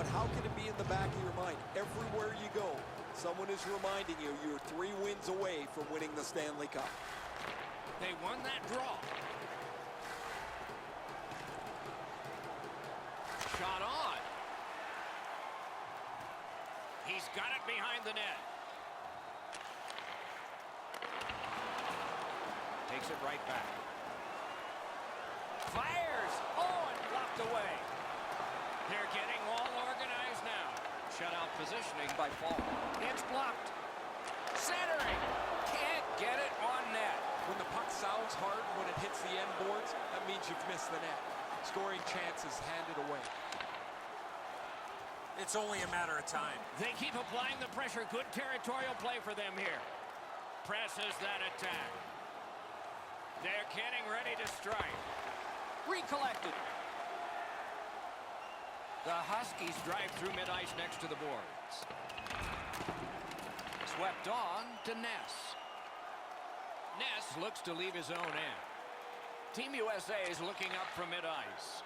but how can it be in the back of your mind? Everywhere you go, someone is reminding you you're 3 wins away from winning the Stanley Cup. They won that draw. Shot on. He's got it behind the net. Takes it right back. Fires! Oh, and blocked away. They're getting all organized now. Shutout positioning by Fall. It's blocked. Centering. Can't get it on net. When the puck sounds hard when it hits the end boards, that means you've missed the net. Scoring chances handed away. It's only a matter of time. They keep applying the pressure. Good territorial play for them here. Presses that attack. They're getting ready to strike. Recollected. The Huskies drive through mid-ice next to the boards. Swept on to Ness. Ness looks to leave his own end. Team USA is looking up from mid-ice.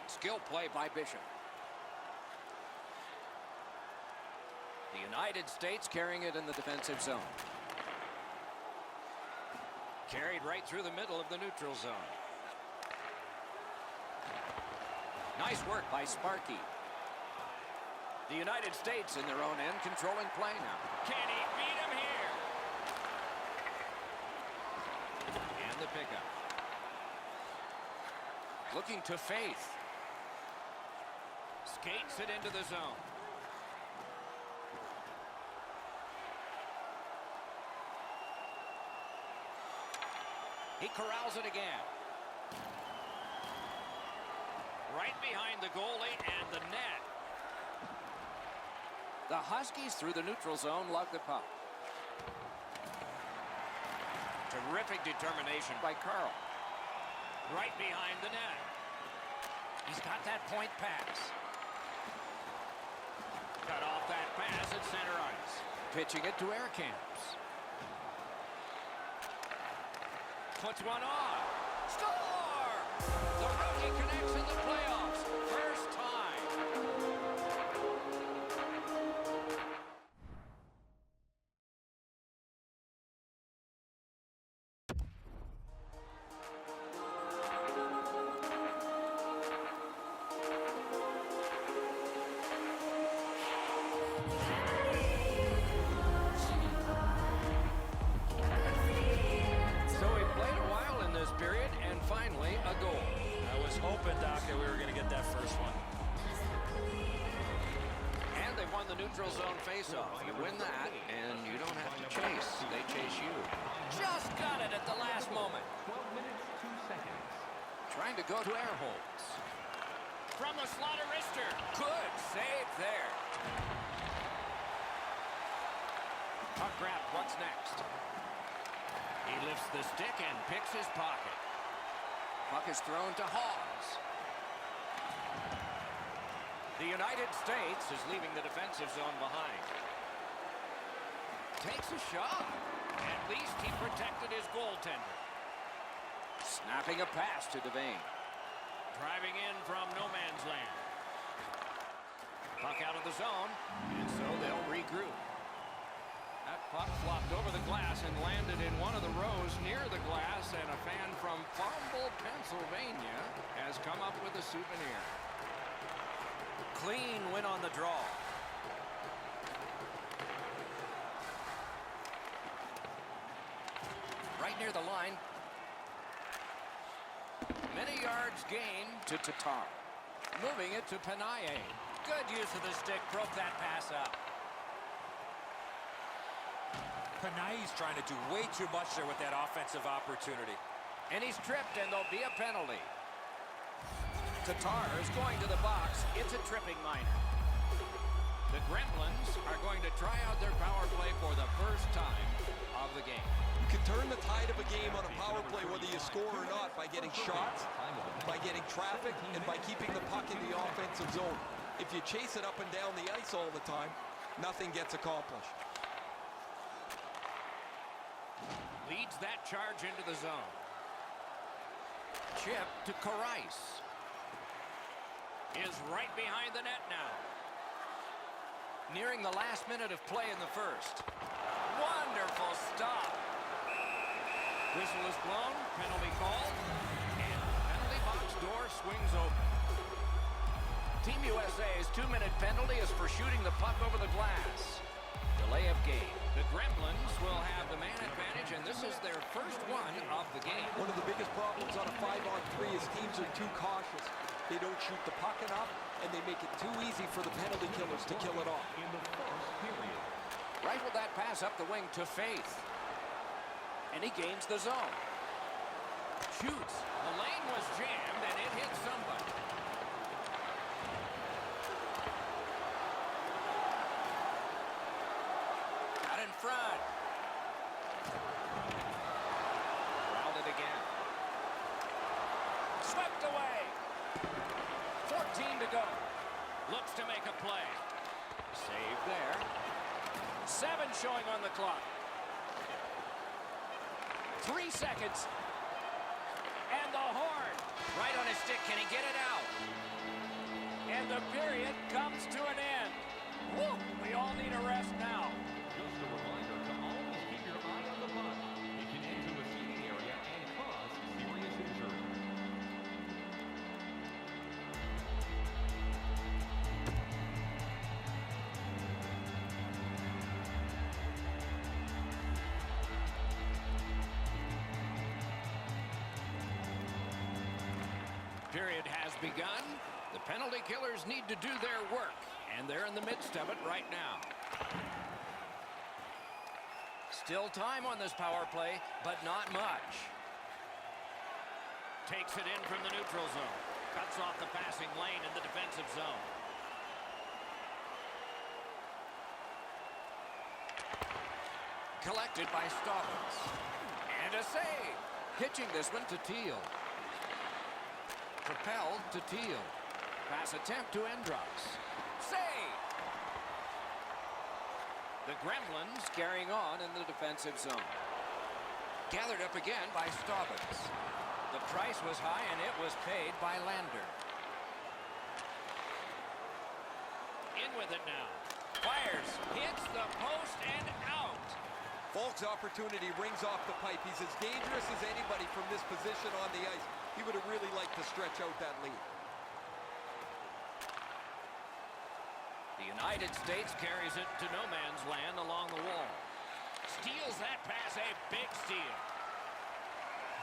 Skill play by Bishop. The United States carrying it in the defensive zone. Carried right through the middle of the neutral zone. Nice work by Sparky. The United States in their own end controlling play now. Can he beat him here? And the pickup. Looking to Faith. Skates it into the zone. He corrals it again. Right behind the goalie and the net. The Huskies through the neutral zone lug the puck. Terrific determination by Carl. Right behind the net. He's got that point pass. Cut off that pass at center ice. Pitching it to Aircamps. Puts one on. Score! The rookie connects in the playoffs. First time. Neutral zone face-off. You win that, and you don't have to chase. They chase you. Just got it at the last moment. 12 minutes, 2 seconds. Trying to go to air holds. From the slot of wrister. Good save there. Puck grab. What's next? He lifts the stick and picks his pocket. Puck is thrown to Hawes. The United States is leaving the defensive zone behind. Takes a shot. At least he protected his goaltender. Snapping a pass to Devane. Driving in from no man's land. Puck out of the zone, and so they'll regroup. That puck flopped over the glass and landed in one of the rows near the glass, and a fan from Farmville, Pennsylvania has come up with a souvenir. Clean win on the draw. Right near the line. Many yards gained to Tatar. Moving it to Panaye. Good use of the stick. Broke that pass up. Panaye's trying to do way too much there with that offensive opportunity. And he's tripped, and there'll be a penalty. Tatar is going to the box. It's a tripping minor. The Gremlins are going to try out their power play for the first time of the game. You can turn the tide of a game on a power play whether you score or not by getting shots, by getting traffic, and by keeping the puck in the offensive zone. If you chase it up and down the ice all the time, nothing gets accomplished. Leads that charge into the zone. chip to Karice. Is right behind the net now. Nearing the last minute of play in the first. Wonderful stop. Whistle is blown, penalty called, and the penalty box door swings open. Team USA's 2-minute penalty is for shooting the puck over the glass. Delay of game. The Gremlins will have the man advantage, and this is their first one of the game. One of the biggest problems on a 5-on-3 is teams are too cautious. They don't shoot the puck enough, and they make it too easy for the penalty killers to kill it off. In the first period. Rifled that pass up the wing to Faith. And he gains the zone. Shoots. The lane was jammed, and it hit somebody. Out in front. Routed again. Swept away. 14 to go. Looks to make a play. Save there. 7 showing on the clock. 3 seconds. And the horn. Right on his stick. Can he get it out? And the period comes to an end. Woo! We all need a rest now. Just a reminder to always keep your eye on the puck. It can enter the seating area and cause serious injury. Period has begun. The penalty killers need to do their work, and they're in the midst of it right now. Still time on this power play, but not much. Takes it in from the neutral zone. Cuts off the passing lane in the defensive zone. Collected by Stoppins. And a save. Pitching this one to Teal. Propelled to Teal. Pass attempt to Endrox. Save! The Gremlins carrying on in the defensive zone. Gathered up again by Stobbins. The price was high and it was paid by Lander. In with it now. Fires. Hits the post and out. Falk's opportunity rings off the pipe. He's as dangerous as anybody from this position on the ice. He would have really liked to stretch out that lead. The United States carries it to no man's land along the wall. Steals that pass, a big steal.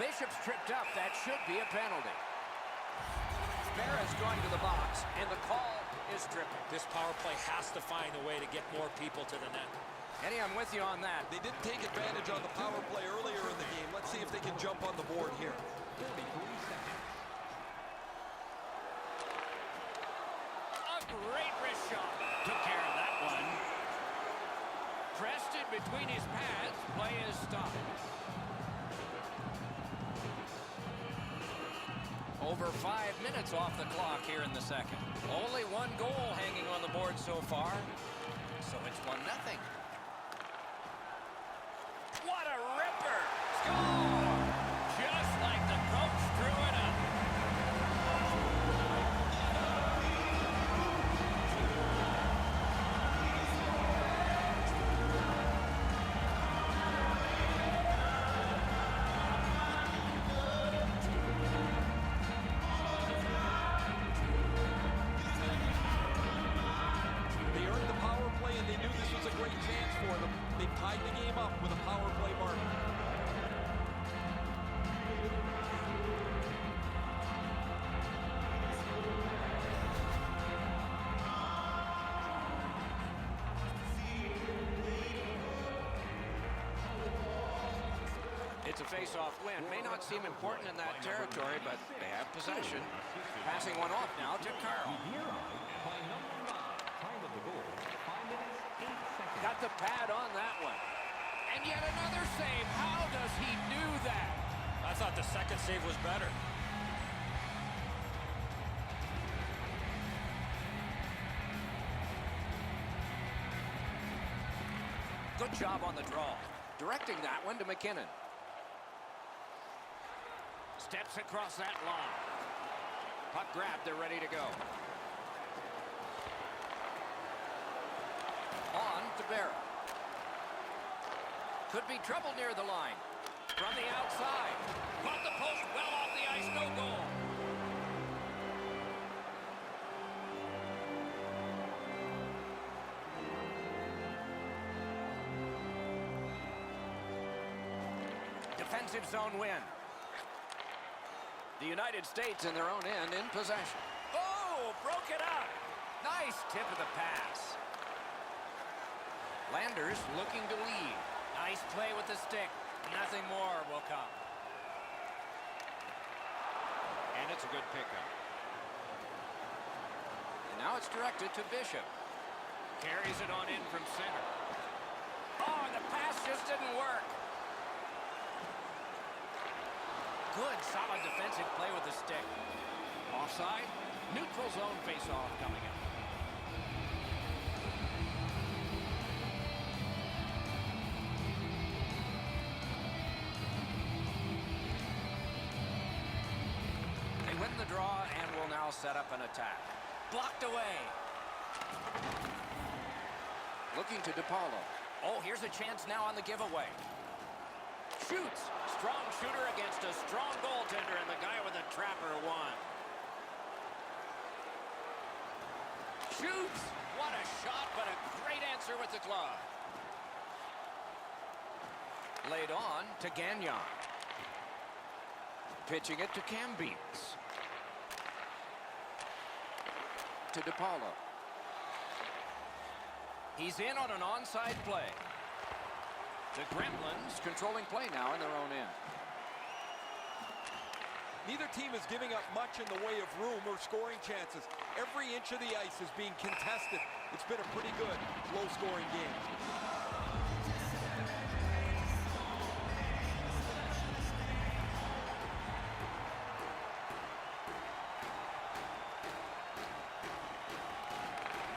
Bishop's tripped up. That should be a penalty. Barra's going to the box, and the call is tripping. This power play has to find a way to get more people to the net. Eddie, I'm with you on that. They didn't take advantage on the power play earlier in the game. Let's see if they can jump on the board here. 43 seconds. A great wrist shot. Took care of that one. Pressed it between his pads. Play is stopped. Over 5 minutes off the clock here in the second. Only 1 goal hanging on the board so far. So it's 1-0. What a ripper! Score! Just like the coach drew it up. They earned the power play, and they knew this was a great chance for them. They tied the game up with a power play mark. It's a face-off win. May not seem important in that territory, but they have possession. Passing one off now to Carl. By number 9. Time of the goal, 5 minutes, 8 seconds. Got the pad on that one. And yet another save. How does he do that? I thought the second save was better. Good job on the draw. Directing that one to McKinnon. Steps across that line. Puck grab, they're ready to go. On to Barra. Could be trouble near the line. From the outside. Caught the post well off the ice, no goal. Defensive zone win. The United States in their own end in possession. Oh, broke it up. Nice tip of the pass. Landers looking to lead. Nice play with the stick. Nothing more will come. And it's a good pickup. And now it's directed to Bishop. Carries it on in from center. Oh, and the pass just didn't work. Good, solid defensive play with the stick. Offside. Neutral zone face-off coming up. They win the draw and will now set up an attack. Blocked away. Looking to DePaulo. Oh, here's a chance now on the giveaway. Shoots. Strong shooter against a strong goaltender, and the guy with the trapper won. Shoots. What a shot, but a great answer with the glove. Laid on to Gagnon. Pitching it to Cambeats. To DePaulo. He's in on an onside play. The Gremlins controlling play now in their own end. Neither team is giving up much in the way of room or scoring chances. Every inch of the ice is being contested. It's been a pretty good, low-scoring game.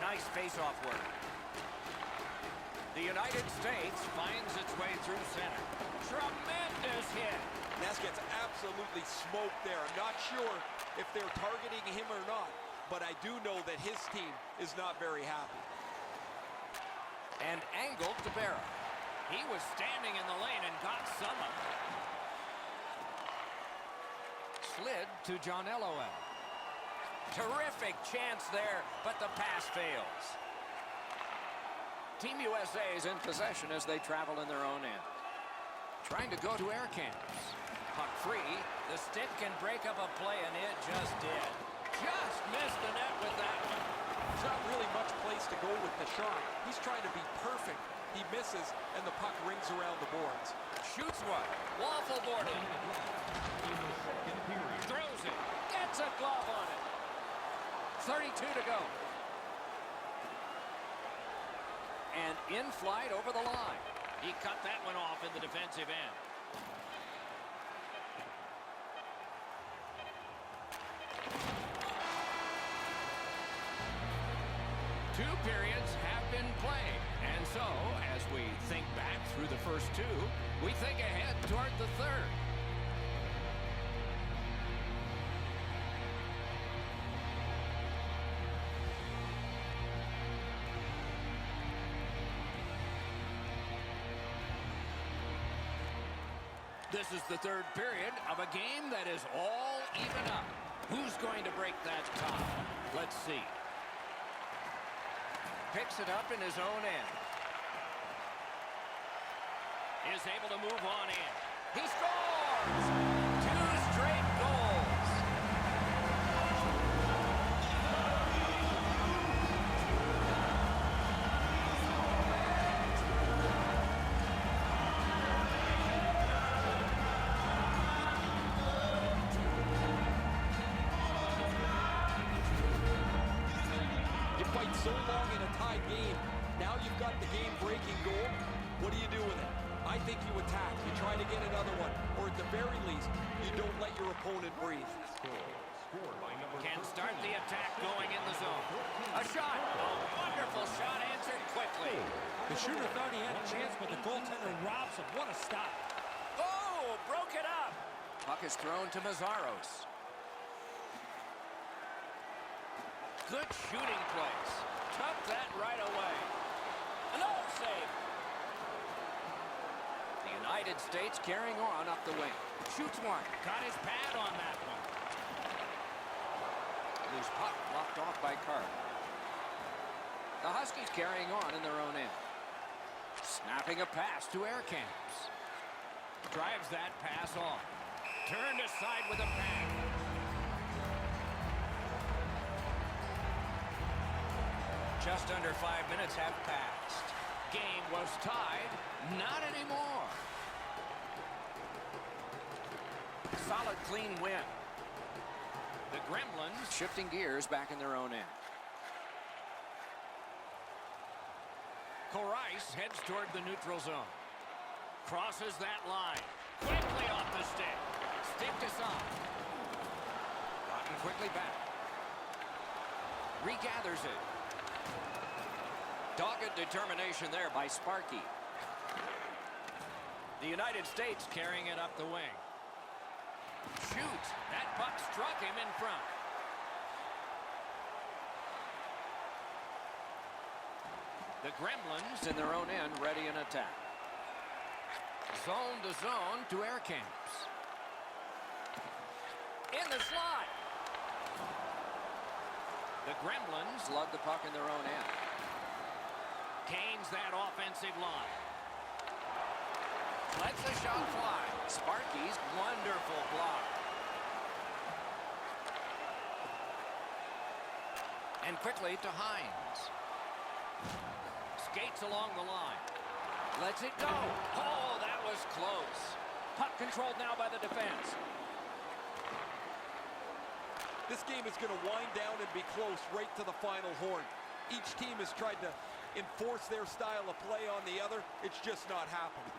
Nice face-off work. The United States finds its way through center. Tremendous hit. Ness gets absolutely smoked there. I'm not sure if they're targeting him or not, but I do know that his team is not very happy. And angled to Barra. He was standing in the lane and got some of it. Slid to John Elowell. Terrific chance there, but the pass fails. Team USA is in possession as they travel in their own end. Trying to go to air cans. Puck free. The stick can break up a play, and it just did. Just missed the net with that one. There's not really much place to go with the shot. He's trying to be perfect. He misses, and the puck rings around the boards. Shoots one. Waffle boarded. Throws it. Gets a glove on it. 32 to go. And in flight over the line. He cut that one off in the defensive end. Two periods have been played. And so, as we think back through the first two, we think ahead toward the third. This is the third period of a game that is all even up. Who's going to break that tie? Let's see. Picks it up in his own end. Is able to move on in. He scores! 2 straight goals. So long in a tied game. Now you've got the game-breaking goal. What do you do with it? I think you attack. You try to get another one. Or at the very least, you don't let your opponent breathe. Can start the attack going in the zone. A shot. A wonderful shot answered quickly. The shooter thought he had a chance, but the goaltender robs him. What a stop. Oh, broke it up. Puck is thrown to Mazzaros. Good shooting place. Took that right away. Another save. The United States carrying on up the wing. Shoots one. Got his pad on that one. Loose puck blocked off by Carter. The Huskies carrying on in their own end. Snapping a pass to Air Camps. Drives that pass off. Turned aside with a pad. Just under 5 minutes have passed. Game was tied. Not anymore. Solid, clean win. The Gremlins Shifting gears back in their own end. Corais heads toward the neutral zone. Crosses that line. Quickly off the stick. Stick to side. Gotten quickly back. Regathers it. Dogged determination there by Sparky. The United States carrying it up the wing. Shoots. That puck struck him in front. The Gremlins In their own end, ready in attack. zone to zone to Air Camps. In the slot. The Gremlins Slug the puck in their own end. gains that offensive line. Lets the shot fly. Sparky's wonderful block. And quickly to Hines. Skates along the line. Lets it go. Oh, that was close. Puck controlled now by the defense. This game is going to wind down and be close right to the final horn. Each team has tried to enforce their style of play on the other. It's just not happening.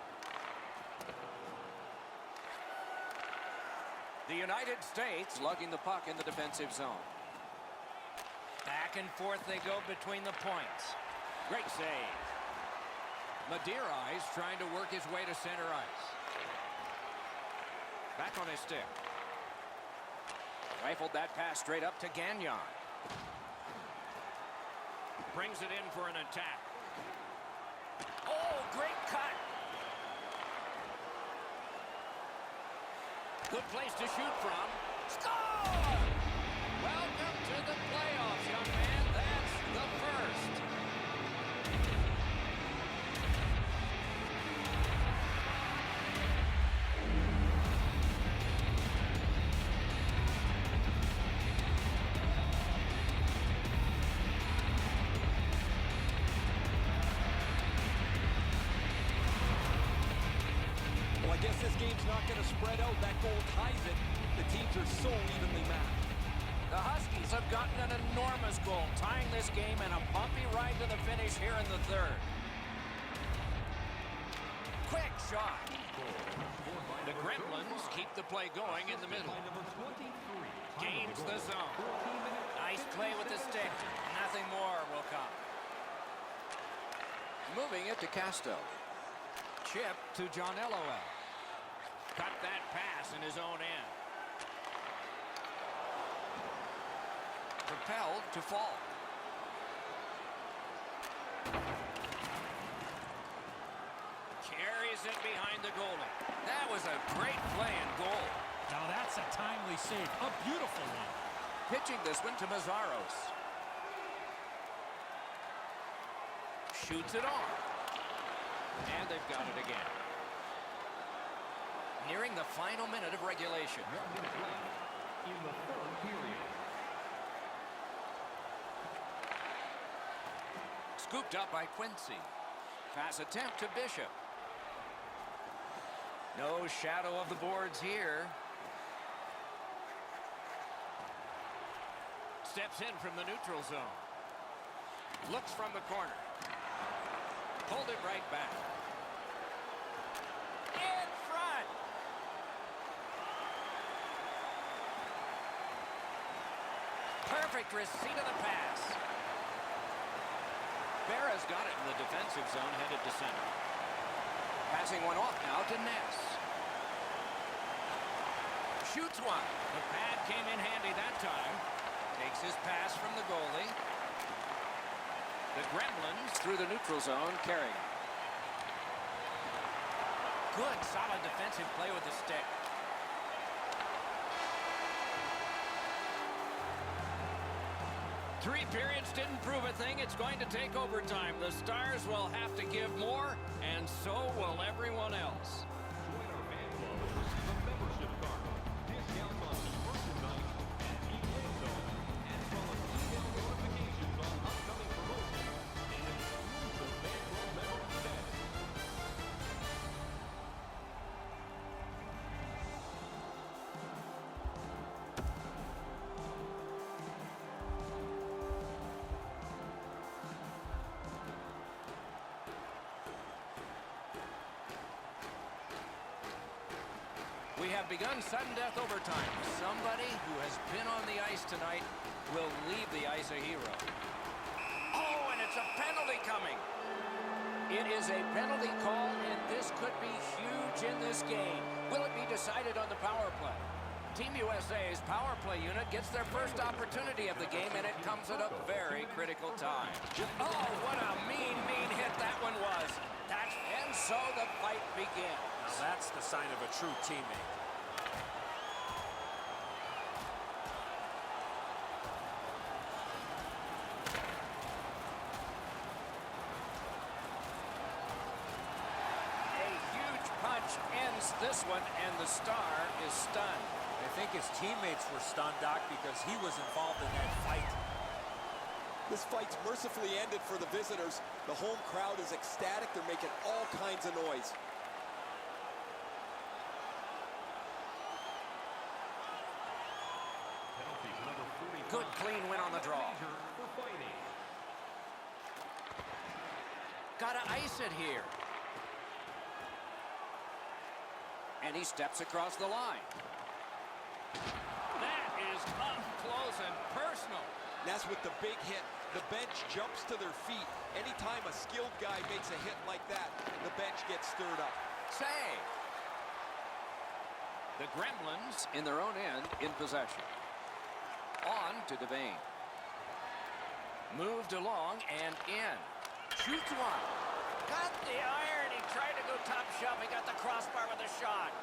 The United States lugging the puck in the defensive zone. Back and forth they go between the points. Great save. Madeira is trying to work his way to center ice. Back on his stick. Rifled that pass straight up to Gagnon. Brings it in for an attack. Oh, great cut. Good place to shoot from. Score! Welcome to the playoffs, young man. That's the first. Well, I guess this game's not going to spread out. That goal ties it. The teams are so evenly matched. The Huskies have gotten an enormous goal, tying this game in a bumpy ride to the finish here in the third. Quick shot. The Gremlins keep the play going in the middle. Gains the zone. Nice play with the stick. Nothing more will come. Moving it to Casto. Chip to John Elowell. Cut that pass in his own end. Propelled to fall. Carries it behind the goalie. That was a great play and goal. Now that's a timely save. A beautiful one. Pitching this one to Mazzaros. Shoots it on. And they've got it again. Nearing the final minute of regulation. 1 minute left in the third period. Scooped up by Quincy. Pass attempt to Bishop. No shadow of the boards here. Steps in from the neutral zone. Looks from the corner. Pulled it right back. In front. Perfect receipt of the pass. Berra's got it in the defensive zone, headed to center. Passing one off now to Ness. Shoots one. The pad came in handy that time. Takes his pass from the goalie. The Gremlins Through the neutral zone, carrying. good, solid defensive play with the stick. Three periods didn't prove a thing. It's going to take overtime. The Stars will have to give more, and so will everyone else. Join our fan club and receive a membership card. Discounts on key merchandise and key play zone, as well as email notifications on upcoming promotions and exclusive fan club member status. We have begun sudden death overtime. Somebody who has been on the ice tonight will leave the ice a hero. Oh, and it's a penalty coming. It is a penalty call, and this could be huge in this game. Will it be decided on the power play? Team USA's power play unit gets their first opportunity of the game, and it comes at a very critical time. Oh, what a mean hit that one was. And so the fight begins. Now that's the sign of a true teammate. A huge punch ends this one, and the Star is stunned. I think his teammates were stunned, Doc, because he was involved in that fight. This fight's mercifully ended for the visitors. The home crowd is ecstatic. They're making all kinds of noise. Penalty for number 45. Good, clean win on the draw. For fighting. Gotta ice it here. And he steps across the line. That is up close and personal. That's with the big hit. The bench jumps to their feet. Anytime a skilled guy makes a hit like that, the bench gets stirred up. Save. The Gremlins In their own end, in possession. On to Devane. moved along and in. Shoots one. Got the iron. He tried to go top shelf. He got the crossbar with a shot.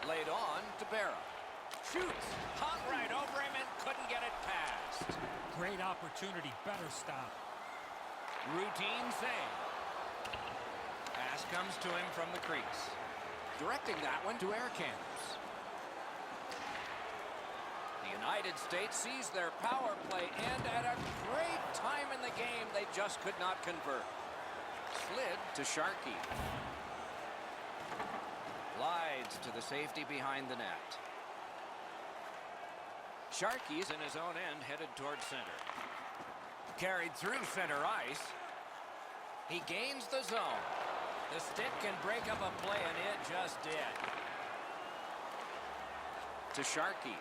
Laid on to Barra. Shoots. Hung right over him and couldn't get it past. Great opportunity. Better stop. Routine save. Pass comes to him from the crease. Directing that one to Air Cannons. The United States sees their power play end at a great time in the game. They just could not convert. Slid to Sharkey. Glides to the safety behind the net. Sharkey's in his own end, headed towards center. Carried through center ice. He gains the zone. The stick can break up a play, and it just did. To Sharkey.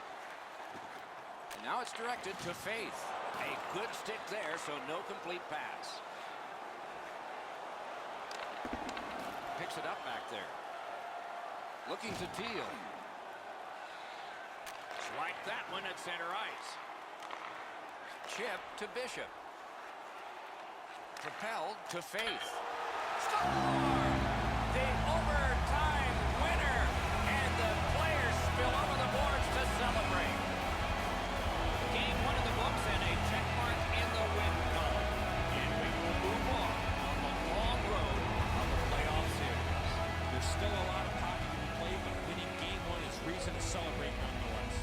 And now it's directed to Faith. A good stick there, so no complete pass. Picks it up back there. Looking to Teal. Swipe that one at center ice. Chip to Bishop. Propelled to Faith. Score! The overtime winner. And the players spill over the boards to celebrate. Game one of the books and a check mark in the win column. And we will move on the long road of the playoff series. There's still a lot of hockey to be played, but winning game one is reason to celebrate nonetheless.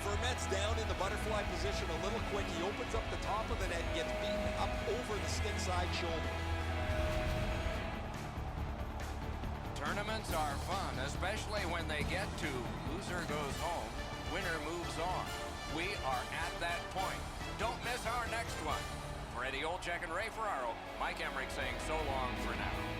Vermette's down in the butterfly position a little quick. He opens up the top of the net and gets beaten up over the stick side shoulder. Tournaments are fun, especially when they get to loser goes home, winner moves on. We are at that point. Don't miss our next one. For Eddie Olczyk and Ray Ferraro, Mike Emmerich saying so long for now.